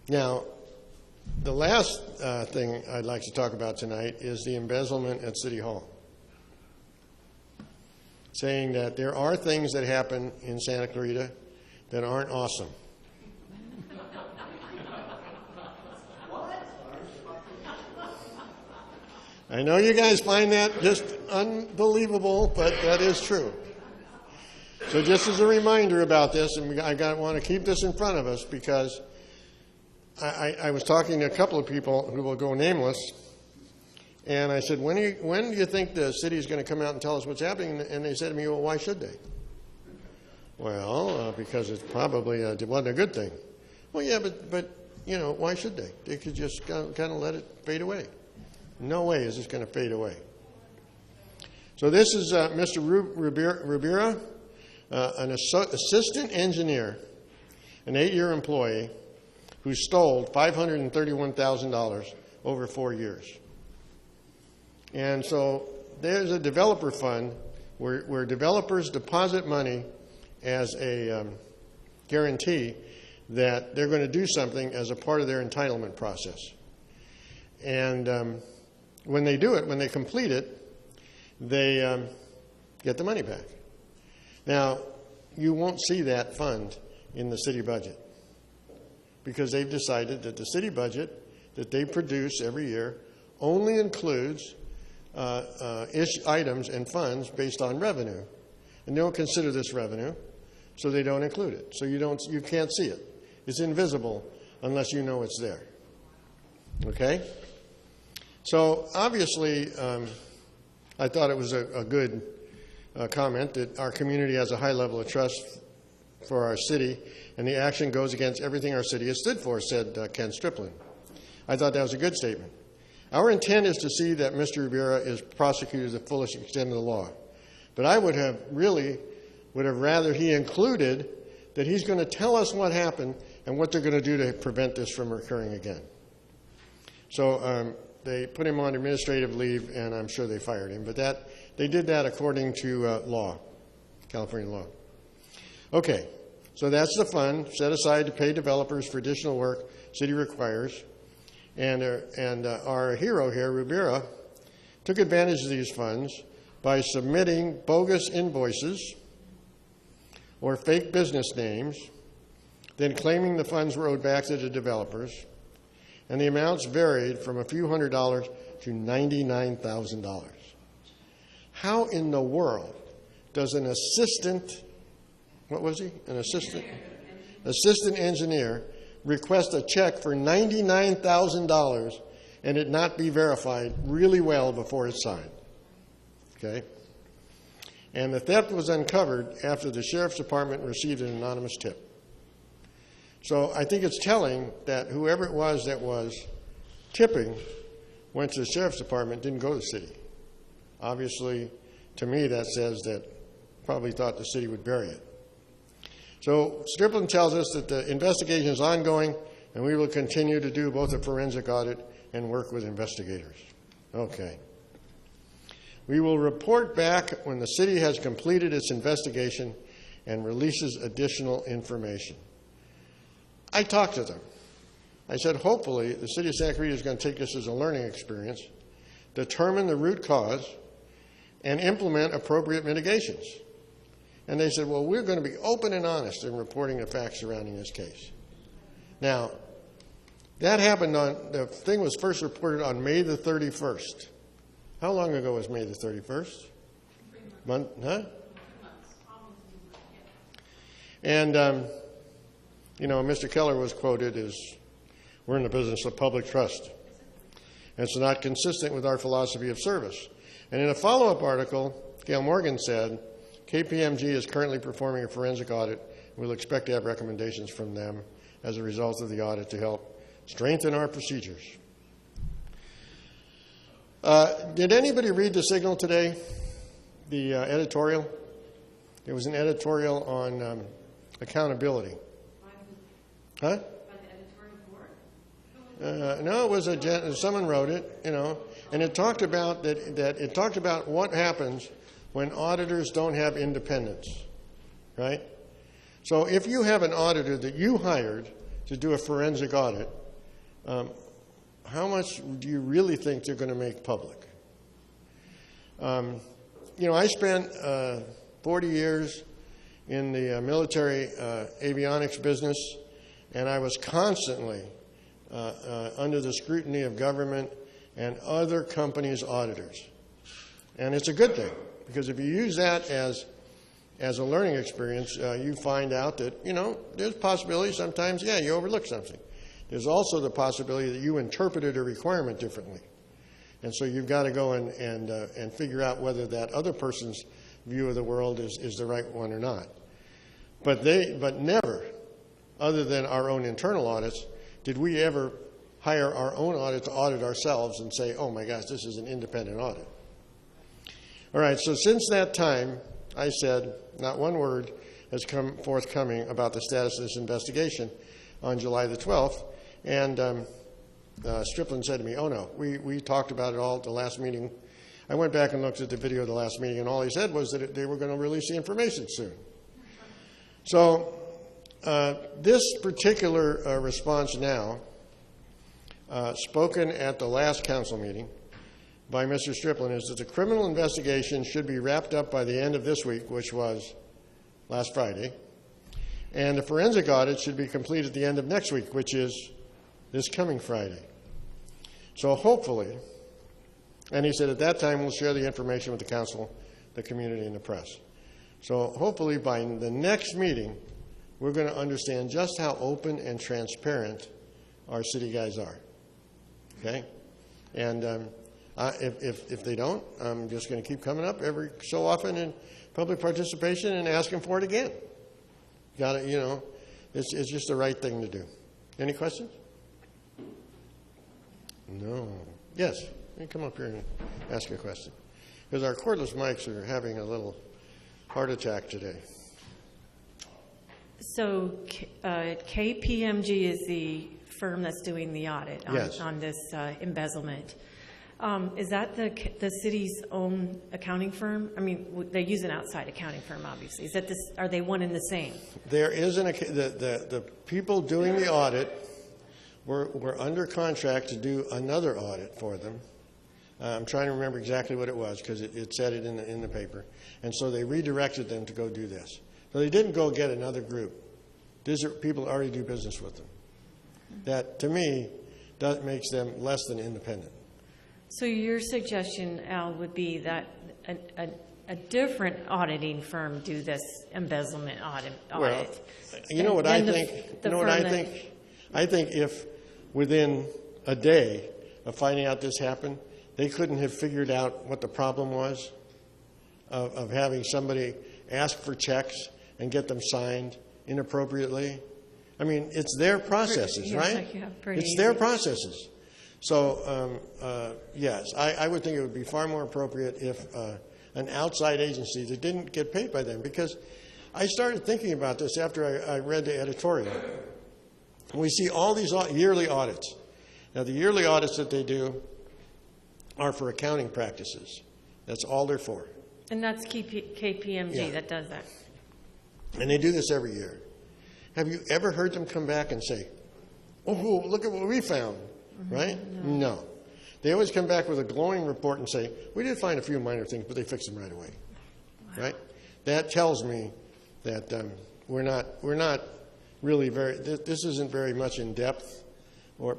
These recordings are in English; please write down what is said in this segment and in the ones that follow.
Now, the last thing I'd like to talk about tonight is the embezzlement at City Hall. Saying that there are things that happen in Santa Clarita that aren't awesome. I know you guys find that just unbelievable, but that is true. So just as a reminder about this, and want to keep this in front of us because I was talking to a couple of people who will go nameless, and I said, when do you think the city is going to come out and tell us what's happening? And they said to me, well, why should they? Well, because it's probably wasn't a good thing. Well, yeah, but why should they? They could just kind of let it fade away. No way is this going to fade away. So this is Mr. Rubira, an assistant engineer, an 8-year employee, who stole $531,000 over 4 years. And so there's a developer fund where developers deposit money as a guarantee that they're going to do something as a part of their entitlement process. And when they do it, when they complete it, they get the money back. Now, you won't see that fund in the city budget because they've decided that the city budget that they produce every year only includes items and funds based on revenue. And they don't consider this revenue, so they don't include it. So you can't see it. It's invisible unless you know it's there. Okay? So obviously, I thought it was a good comment that our community has a high level of trust for our city, and the action goes against everything our city has stood for, said Ken Striplin. I thought that was a good statement. Our intent is to see that Mr. Rivera is prosecuted to the fullest extent of the law. But I would have rather he included that he's going to tell us what happened and what they're going to do to prevent this from recurring again. So they put him on administrative leave, and I'm sure they fired him. But they did that according to law, California law. Okay, so that's the fund set aside to pay developers for additional work city requires. And our hero here, Rivera, took advantage of these funds by submitting bogus invoices or fake business names, then claiming the funds were owed back to the developers. And the amounts varied from a few $100s to $99,000. How in the world does an assistant, what was he? An assistant engineer request a check for $99,000 and it not be verified really well before it's signed? Okay? And the theft was uncovered after the sheriff's department received an anonymous tip. So I think it's telling that whoever it was that was tipping went to the sheriff's department, didn't go to the city. Obviously, to me, that says that probably thought the city would bury it. So Striplin tells us that the investigation is ongoing, and we will continue to do both a forensic audit and work with investigators. Okay. We will report back when the city has completed its investigation and releases additional information. I talked to them. I said, hopefully, the city of Santa Clarita is going to take this as a learning experience, determine the root cause, and implement appropriate mitigations. And they said, well, we're going to be open and honest in reporting the facts surrounding this case. Now, that happened the thing was first reported on May the 31st. How long ago was May the 31st? Month, huh? And, Mr. Keller was quoted as, we're in the business of public trust. And it's not consistent with our philosophy of service. And in a follow-up article, Gail Morgan said, KPMG is currently performing a forensic audit. We'll expect to have recommendations from them as a result of the audit to help strengthen our procedures. Did anybody read the Signal today? The editorial? There was an editorial on accountability. Huh? By the editorial board? No, it was someone wrote it, and it talked about it talked about what happens when auditors don't have independence, right? So if you have an auditor that you hired, to do a forensic audit, how much do you really think they're going to make public? You know, I spent 40 years in the military avionics business, and I was constantly under the scrutiny of government and other companies' auditors. And it's a good thing, because if you use that as a learning experience, you find out that, you know, there's possibility sometimes, yeah, you overlook something. There's also the possibility that you interpreted a requirement differently. And so you've got to go and figure out whether that other person's view of the world is the right one or not. But never, other than our own internal audits, did we ever hire our own audit to audit ourselves and say, oh my gosh, this is an independent audit. All right, so since that time, I said not one word has come forthcoming about the status of this investigation on July the 12th. And Strickland said to me, oh no, we talked about it all at the last meeting. I went back and looked at the video of the last meeting, and all he said was that they were going to release the information soon. So this particular response now, spoken at the last council meeting by Mr. Strickland, is that the criminal investigation should be wrapped up by the end of this week, which was last Friday, and the forensic audit should be complete at the end of next week, which is this coming Friday. So hopefully, and he said at that time we'll share the information with the council, the community, and the press. So hopefully by the next meeting, we're going to understand just how open and transparent our city guys are. Okay? And if they don't, I'm just going to keep coming up every so often in public participation and asking for it again. Got it, you know, it's just the right thing to do. Any questions? No. Yes. You can come up here and ask a question. Because our cordless mics are having a little heart attack today. So KPMG is the firm that's doing the audit on this embezzlement. Is that the city's own accounting firm? I mean, they use an outside accounting firm, obviously. Is that this? Are they one and the same? There is the people doing the audit were under contract to do another audit for them. I'm trying to remember exactly what it was because it said it in the paper. And so they redirected them to go do this. So they didn't go get another group. These are people that already do business with them. That, to me, that makes them less than independent. So your suggestion, Al, would be that a different auditing firm do this embezzlement audit. Well, you know what I think? You know what I think? I think if within a day of finding out this happened, they couldn't have figured out what the problem was of having somebody ask for checks and get them signed inappropriately. I mean, it's their processes, right? It's their processes. So, yes, I would think it would be far more appropriate if an outside agency that didn't get paid by them, because I started thinking about this after I read the editorial. We see all these yearly audits. Now, the yearly audits that they do are for accounting practices. That's all they're for. And that's KPMG that does that. And they do this every year. Have you ever heard them come back and say, oh, look at what we found, right? No. They always come back with a glowing report and say, we did find a few minor things, but they fixed them right away, right? That tells me that we're not really this isn't very much in depth,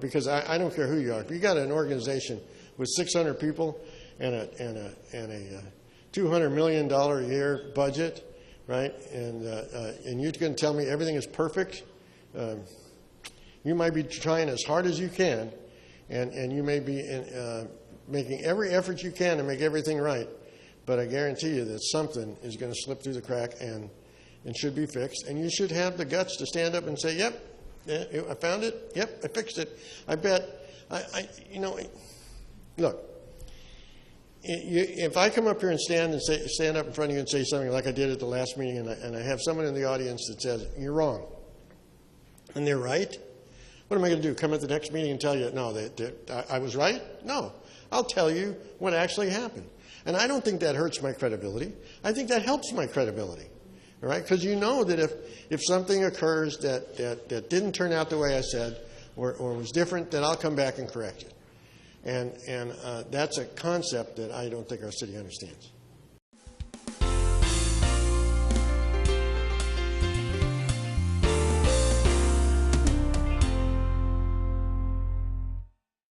because I don't care who you are. If you got an organization with 600 people and a $200 million a year budget, right? And you're going to tell me everything is perfect. You might be trying as hard as you can, and you may be making every effort you can to make everything right. But I guarantee you that something is going to slip through the crack and should be fixed. And you should have the guts to stand up and say, "Yep, I found it. Yep, I fixed it." I bet. Look. If I come up here and stand up in front of you and say something like I did at the last meeting, and I have someone in the audience that says, you're wrong, and they're right, what am I going to do? Come at the next meeting and tell you, no, I was right? No. I'll tell you what actually happened. And I don't think that hurts my credibility. I think that helps my credibility. all right? Because you know that if something occurs that didn't turn out the way I said or was different, then I'll come back and correct it. And that's a concept that I don't think our city understands.